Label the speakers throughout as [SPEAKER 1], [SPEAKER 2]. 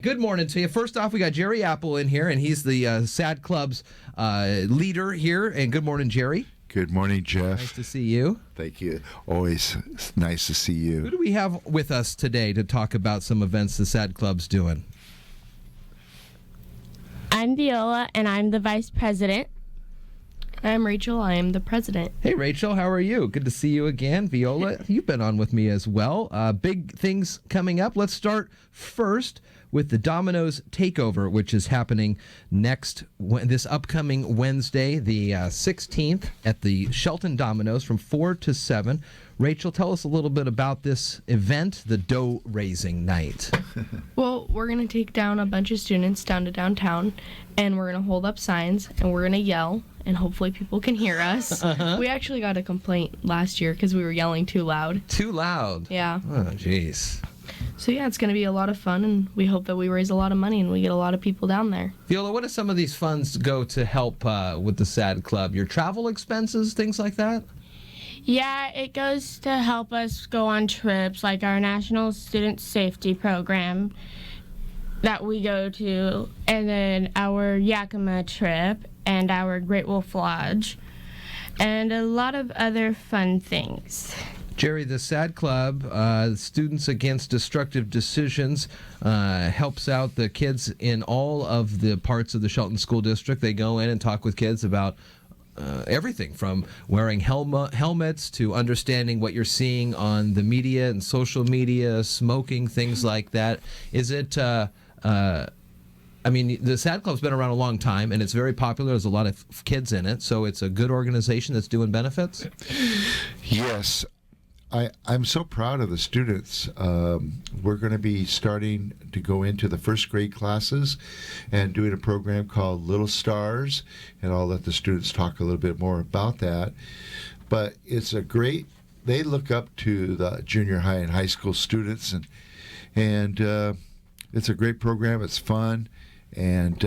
[SPEAKER 1] Good morning to you. First off, we got Jerry Apple in here, and he's the SADD Club's leader here. And good morning, Jerry.
[SPEAKER 2] Good morning, Jeff.
[SPEAKER 1] Nice to see you.
[SPEAKER 2] Thank you. Always nice to see you.
[SPEAKER 1] Who do we have with us today to talk about some events the SADD Club's doing?
[SPEAKER 3] I'm Viola, and I'm the vice president.
[SPEAKER 4] I'm Rachel. I am the president.
[SPEAKER 1] Hey, Rachel, how are you? Good to see you again. Viola, you've been on with me as well. Big things coming up. Let's start first with the Domino's Takeover, which is happening this upcoming Wednesday, the 16th, at the Shelton Domino's from 4 to 7. Rachel, tell us a little bit about this event, the dough raising night.
[SPEAKER 4] Well, we're going to take down a bunch of students down to downtown, and we're going to hold up signs, and we're going to yell, and hopefully people can hear us. We actually got a complaint last year because we were yelling too loud.
[SPEAKER 1] Too loud?
[SPEAKER 4] Yeah.
[SPEAKER 1] Oh, jeez.
[SPEAKER 4] So, yeah, it's going to be a lot of fun, and we hope that we raise a lot of money and we get a lot of people down there.
[SPEAKER 1] Viola, what do some of these funds go to help with the SADD Club? Your travel expenses, things like that?
[SPEAKER 3] Yeah, it goes to help us go on trips, like our National Student Safety Program that we go to, and then our Yakima trip and our Great Wolf Lodge, and a lot of other fun things.
[SPEAKER 1] Jerry, the SADD Club, Students Against Destructive Decisions, helps out the kids in all of the parts of the Shelton School District. They go in and talk with kids about everything from wearing helmets to understanding what you're seeing on the media and social media, smoking, things like that. Is it... I mean, the SADD Club's been around a long time, and it's very popular. There's a lot of kids in it, so it's a good organization that's doing benefits?
[SPEAKER 2] Yes. I'm so proud of the students. We're going to be starting to go into the first grade classes and doing a program called Little Stars, and I'll let the students talk a little bit more about that. But it's they look up to the junior high and high school students, and it's a great program. It's fun. And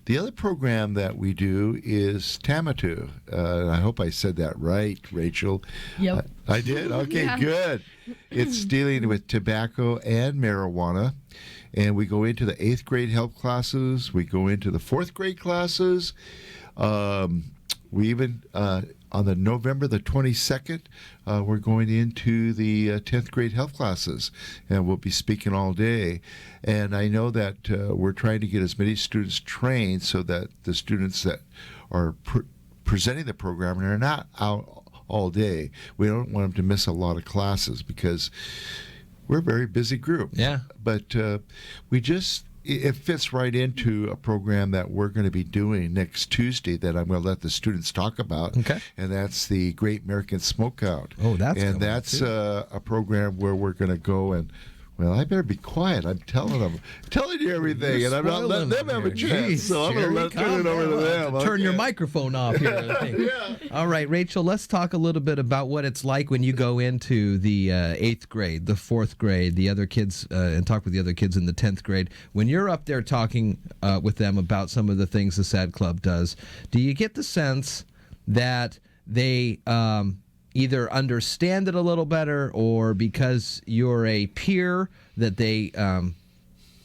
[SPEAKER 2] the other program that we do is Tamatu. I hope I said that right, Rachel.
[SPEAKER 4] Yep.
[SPEAKER 2] I did? Okay, yeah. Good. It's dealing with tobacco and marijuana. And we go into the 8th grade health classes. We go into the 4th grade classes. We even, on the November the 22nd, we're going into the 10th grade health classes, and we'll be speaking all day. And I know that we're trying to get as many students trained so that the students that are presenting the program are not out all day. We don't want them to miss a lot of classes because we're a very busy group.
[SPEAKER 1] Yeah.
[SPEAKER 2] But it fits right into a program that we're going to be doing next Tuesday that I'm going to let the students talk about.
[SPEAKER 1] Okay.
[SPEAKER 2] And that's the Great American Smokeout.
[SPEAKER 1] Oh, that's
[SPEAKER 2] a program where we're going to go and, well, I better be quiet. I'm telling you everything, and I'm not letting them have a chance. So I'm going to turn it over to them.
[SPEAKER 1] Turn your microphone off here.
[SPEAKER 2] Yeah.
[SPEAKER 1] All right, Rachel, let's talk a little bit about what it's like when you go into the 8th grade, the 4th grade, the other kids, and talk with the other kids in the 10th grade. When you're up there talking with them about some of the things the SADD Club does, do you get the sense that they... either understand it a little better, or because you're a peer that they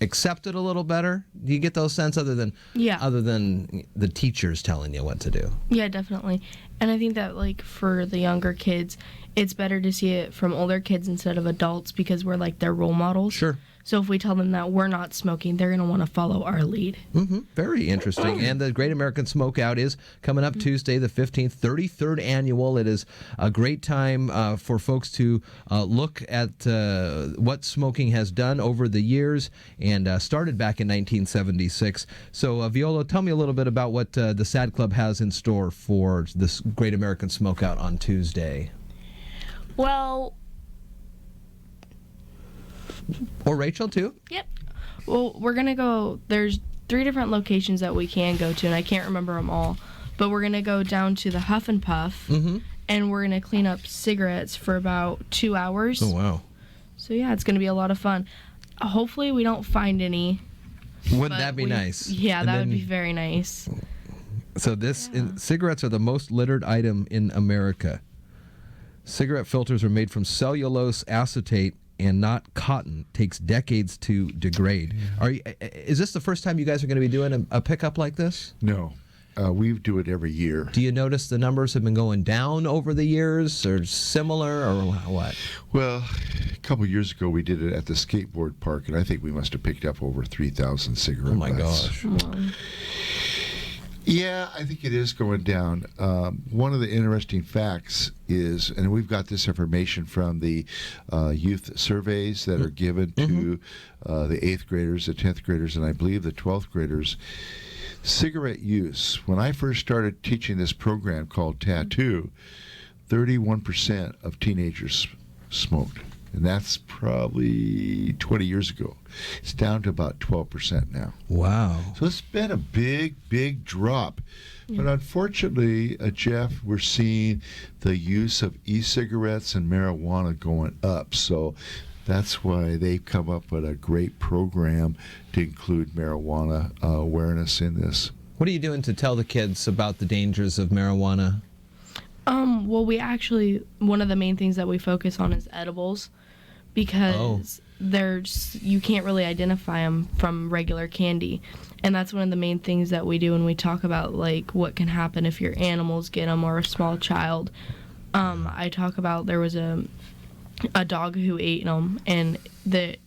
[SPEAKER 1] accept it a little better? Do you get those sense other than the teachers telling you what to do?
[SPEAKER 4] Yeah, definitely. And I think that, like, for the younger kids, it's better to see it from older kids instead of adults because we're, like, their role models.
[SPEAKER 1] Sure.
[SPEAKER 4] So if we tell them that we're not smoking, they're going to want to follow our lead.
[SPEAKER 1] Mm-hmm. Very interesting. And the Great American Smokeout is coming up Tuesday, the 15th, 33rd annual. It is a great time for folks to look at what smoking has done over the years, and started back in 1976. So, Viola, tell me a little bit about what the SADD Club has in store for this Great American Smokeout on Tuesday.
[SPEAKER 3] Well...
[SPEAKER 1] Or Rachel, too?
[SPEAKER 4] Yep. Well, we're going to go, there's 3 different locations that we can go to, and I can't remember them all, but we're going to go down to the Huff and Puff, and we're going to clean up cigarettes for about 2 hours.
[SPEAKER 1] Oh, wow.
[SPEAKER 4] So, yeah, it's going to be a lot of fun. Hopefully we don't find any.
[SPEAKER 1] Wouldn't that be nice?
[SPEAKER 4] Yeah, that would be very nice.
[SPEAKER 1] So cigarettes are the most littered item in America. Cigarette filters are made from cellulose acetate and not cotton takes decades to degrade. Is this the first time you guys are going to be doing a pickup like this?
[SPEAKER 2] No. We do it every year.
[SPEAKER 1] Do you notice the numbers have been going down over the years, or similar, or what?
[SPEAKER 2] Well, a couple of years ago, we did it at the skateboard park, and I think we must have picked up over 3,000 cigarette
[SPEAKER 1] Oh, my
[SPEAKER 2] butts.
[SPEAKER 1] gosh.
[SPEAKER 4] Wow.
[SPEAKER 2] Yeah, I think it is going down. One of the interesting facts is, and we've got this information from the youth surveys that are given to the 8th graders, the 10th graders, and I believe the 12th graders. Cigarette use. When I first started teaching this program called Tattoo, 31% of teenagers smoked. And that's probably 20 years ago. It's down to about 12% now.
[SPEAKER 1] Wow.
[SPEAKER 2] So it's been a big, big drop. But unfortunately, Jeff, we're seeing the use of e-cigarettes and marijuana going up. So that's why they've come up with a great program to include marijuana awareness in this.
[SPEAKER 1] What are you doing to tell the kids about the dangers of marijuana?
[SPEAKER 4] Well, we actually, one of the main things that we focus on is edibles, because you can't really identify them from regular candy. And that's one of the main things that we do when we talk about, like, what can happen if your animals get them or a small child. I talk about there was a dog who ate them, and it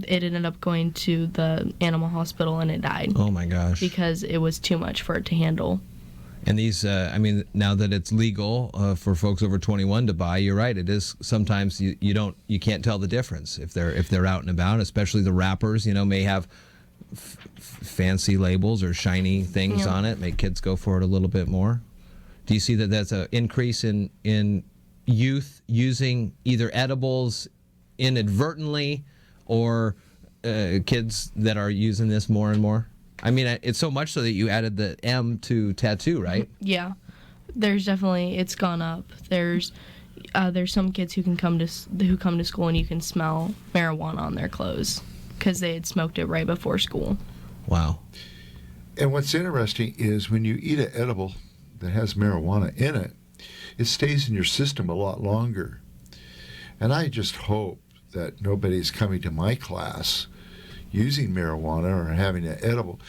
[SPEAKER 4] ended up going to the animal hospital, and it died.
[SPEAKER 1] Oh, my gosh.
[SPEAKER 4] Because it was too much for it to handle.
[SPEAKER 1] And these, now that it's legal for folks over 21 to buy, you're right. It is sometimes you can't tell the difference if they're out and about. Especially the wrappers, may have fancy labels or shiny things on it, make kids go for it a little bit more. Do you see that that's an increase in youth using either edibles inadvertently or kids that are using this more and more? I mean, it's so much so that you added the M to tattoo, right?
[SPEAKER 4] Yeah, there's definitely, it's gone up. There's some kids who come to school and you can smell marijuana on their clothes because they had smoked it right before school.
[SPEAKER 1] Wow.
[SPEAKER 2] And what's interesting is when you eat an edible that has marijuana in it, it stays in your system a lot longer. And I just hope that nobody's coming to my class using marijuana or having an edible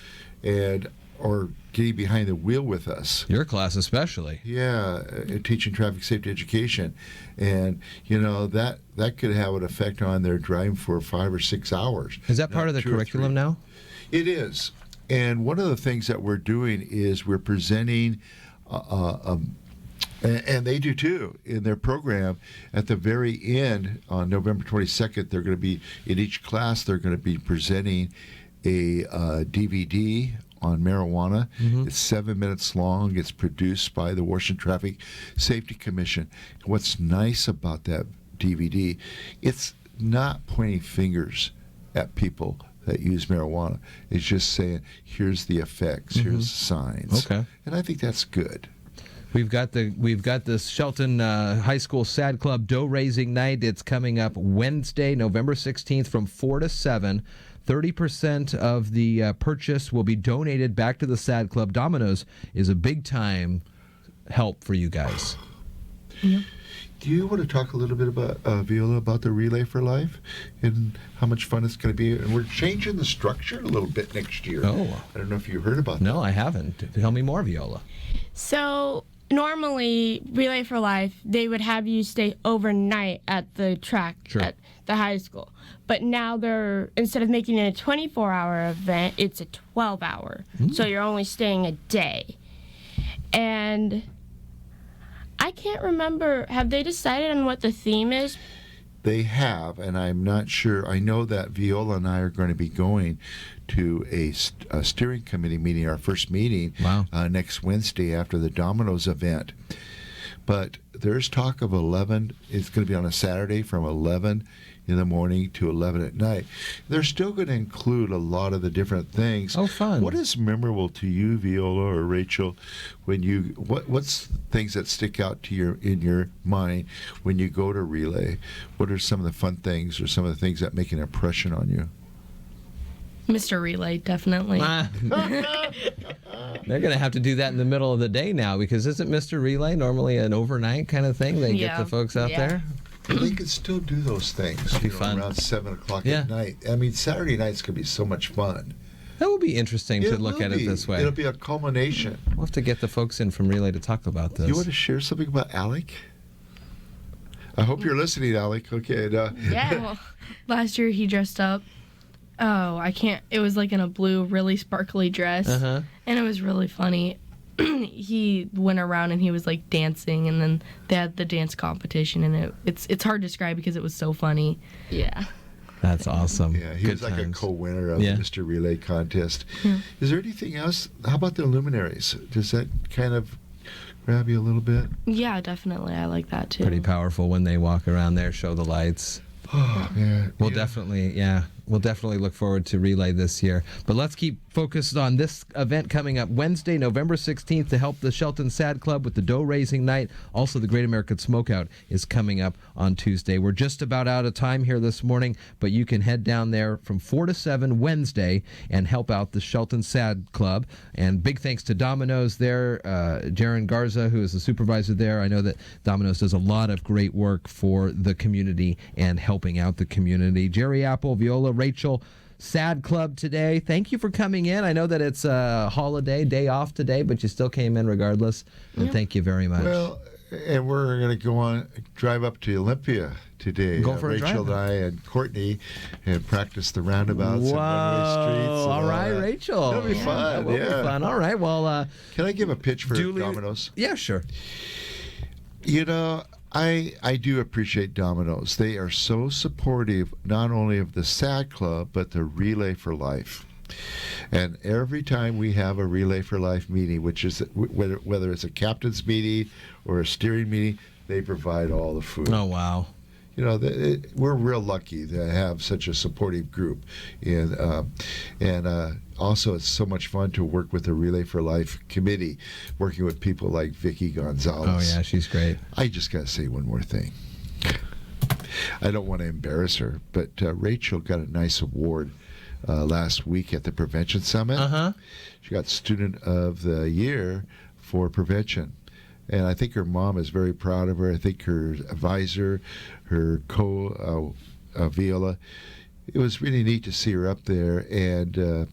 [SPEAKER 2] or getting behind the wheel with us.
[SPEAKER 1] Your class especially.
[SPEAKER 2] Yeah, teaching traffic safety education. And, that could have an effect on their driving for 5 or 6 hours.
[SPEAKER 1] Is that part of the curriculum now?
[SPEAKER 2] It is. And one of the things that we're doing is we're presenting and they do too in their program. At the very end, on November 22nd, they're going to be, in each class, they're going to be presenting a DVD on marijuana. It's 7 minutes long. It's produced by the Washington Traffic Safety Commission. What's nice about that DVD, it's not pointing fingers at people that use marijuana. It's just saying, here's the effects, here's the signs.
[SPEAKER 1] Okay.
[SPEAKER 2] And I think that's good.
[SPEAKER 1] We've got the Shelton High School SADD Club Dough Raising Night. It's coming up Wednesday, November 16th from 4 to 7. 30% of the purchase will be donated back to the SADD Club. Domino's is a big-time help for you guys.
[SPEAKER 4] Yeah.
[SPEAKER 2] Do you want to talk a little bit about, Viola, about the Relay for Life and how much fun it's going to be? And we're changing the structure a little bit next year.
[SPEAKER 1] Oh.
[SPEAKER 2] I don't know if you heard about that.
[SPEAKER 1] No, I haven't. Tell me more, Viola.
[SPEAKER 3] So normally, Relay for Life, they would have you stay overnight at the track at the high school. But now instead of making it a 24-hour event, it's a 12-hour. So you're only staying a day. And I can't remember, have they decided on what the theme is?
[SPEAKER 2] They have, and I'm not sure. I know that Viola and I are going to be going to a steering committee meeting, our first meeting, next Wednesday after the Domino's event. But there's talk of 11. It's going to be on a Saturday from 11 in the morning to 11 at night. They're still going to include a lot of the different things.
[SPEAKER 1] Oh, fun.
[SPEAKER 2] What is memorable to you, Viola or Rachel, when what's things that stick out to in your mind when you go to Relay? What are some of the fun things or some of the things that make an impression on you?
[SPEAKER 4] Mr. Relay, definitely.
[SPEAKER 1] They're going to have to do that in the middle of the day now, because isn't Mr. Relay normally an overnight kind of thing? They get the folks out there?
[SPEAKER 2] they could still do those things
[SPEAKER 1] Be fun.
[SPEAKER 2] around 7 o'clock
[SPEAKER 1] Yeah.
[SPEAKER 2] at night. I mean, Saturday nights could be so much fun.
[SPEAKER 1] That will be interesting to
[SPEAKER 2] It
[SPEAKER 1] look
[SPEAKER 2] will
[SPEAKER 1] at it
[SPEAKER 2] be.
[SPEAKER 1] this way.
[SPEAKER 2] It'll be a culmination.
[SPEAKER 1] We'll have to get the folks in from Relay to talk about this.
[SPEAKER 2] You want to share something about Alec? I hope you're listening, Alec. Okay.
[SPEAKER 3] Yeah.
[SPEAKER 4] Well, last year he dressed up. Oh, I can't. It was like in a blue, really sparkly dress,
[SPEAKER 1] Uh-huh.
[SPEAKER 4] and it was really funny. He went around and he was like dancing, and then they had the dance competition, and it's hard to describe because it was so funny.
[SPEAKER 3] Yeah.
[SPEAKER 1] That's awesome.
[SPEAKER 2] Yeah, he
[SPEAKER 1] Good
[SPEAKER 2] was like
[SPEAKER 1] times.
[SPEAKER 2] a co-winner of
[SPEAKER 1] Yeah.
[SPEAKER 2] the Mr. Relay contest.
[SPEAKER 4] Yeah.
[SPEAKER 2] Is there anything else? How about the luminaries? Does that kind of grab you a little bit?
[SPEAKER 4] Yeah, definitely. I like that too.
[SPEAKER 1] Pretty powerful when they walk around there, show the lights.
[SPEAKER 2] Oh, man.
[SPEAKER 1] We'll definitely look forward to Relay this year. But let's keep focused on this event coming up Wednesday, November 16th, to help the Shelton SADD Club with the dough raising night. Also, the Great American Smokeout is coming up on Tuesday. We're just about out of time here this morning, but you can head down there from 4 to 7 Wednesday and help out the Shelton SADD Club. And big thanks to Domino's there, Jaron Garza, who is the supervisor there. I know that Domino's does a lot of great work for the community and helping out the community. Jerry Apple, Viola, Rachel, SADD Club today. Thank you for coming in. I know that it's a holiday, day off today, but you still came in regardless. And thank you very much.
[SPEAKER 2] Well, and we're going to drive up to Olympia today.
[SPEAKER 1] Go for a
[SPEAKER 2] Rachel
[SPEAKER 1] drive.
[SPEAKER 2] and I and Courtney and practice the roundabouts and one-way streets. and
[SPEAKER 1] All right,
[SPEAKER 2] that.
[SPEAKER 1] Rachel.
[SPEAKER 2] That'll be fun.
[SPEAKER 1] That will be fun. All right. Well,
[SPEAKER 2] Can I give a pitch for
[SPEAKER 1] duly-
[SPEAKER 2] Domino's?
[SPEAKER 1] Yeah, sure.
[SPEAKER 2] You know, I do appreciate Domino's. They are so supportive not only of the SADD Club, but the Relay for Life. And every time we have a Relay for Life meeting, which is whether it's a captain's meeting or a steering meeting, they provide all the food.
[SPEAKER 1] Oh, wow.
[SPEAKER 2] You know, we're real lucky to have such a supportive group, and also it's so much fun to work with the Relay for Life committee, working with people like Vicky Gonzalez.
[SPEAKER 1] Oh, yeah, she's great.
[SPEAKER 2] I just got to say one more thing. I don't want to embarrass her, but Rachel got a nice award last week at the Prevention Summit.
[SPEAKER 1] Uh-huh.
[SPEAKER 2] She got Student of the Year for prevention. And I think her mom is very proud of her. I think her advisor, her Viola, it was really neat to see her up there, and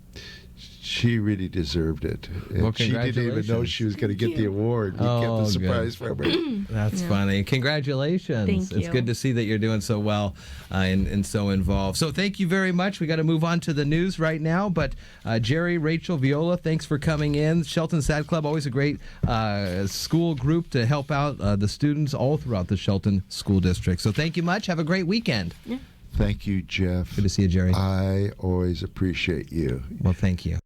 [SPEAKER 2] she really deserved it. And
[SPEAKER 1] Well,
[SPEAKER 2] she didn't even know
[SPEAKER 1] congratulations.
[SPEAKER 2] she was going to get the award. We kept
[SPEAKER 1] Oh,
[SPEAKER 2] the surprise from her.
[SPEAKER 1] That's funny. Congratulations.
[SPEAKER 4] Thank
[SPEAKER 1] It's
[SPEAKER 4] you.
[SPEAKER 1] good to see that you're doing so well and so involved. So thank you very much. We got to move on to the news right now. But Jerry, Rachel, Viola, thanks for coming in. Shelton SADD Club, always a great school group to help out the students all throughout the Shelton School District. So thank you much. Have a great weekend.
[SPEAKER 2] Thank you, Jeff.
[SPEAKER 1] Good to see you, Jerry.
[SPEAKER 2] I always appreciate you.
[SPEAKER 1] Well, thank you.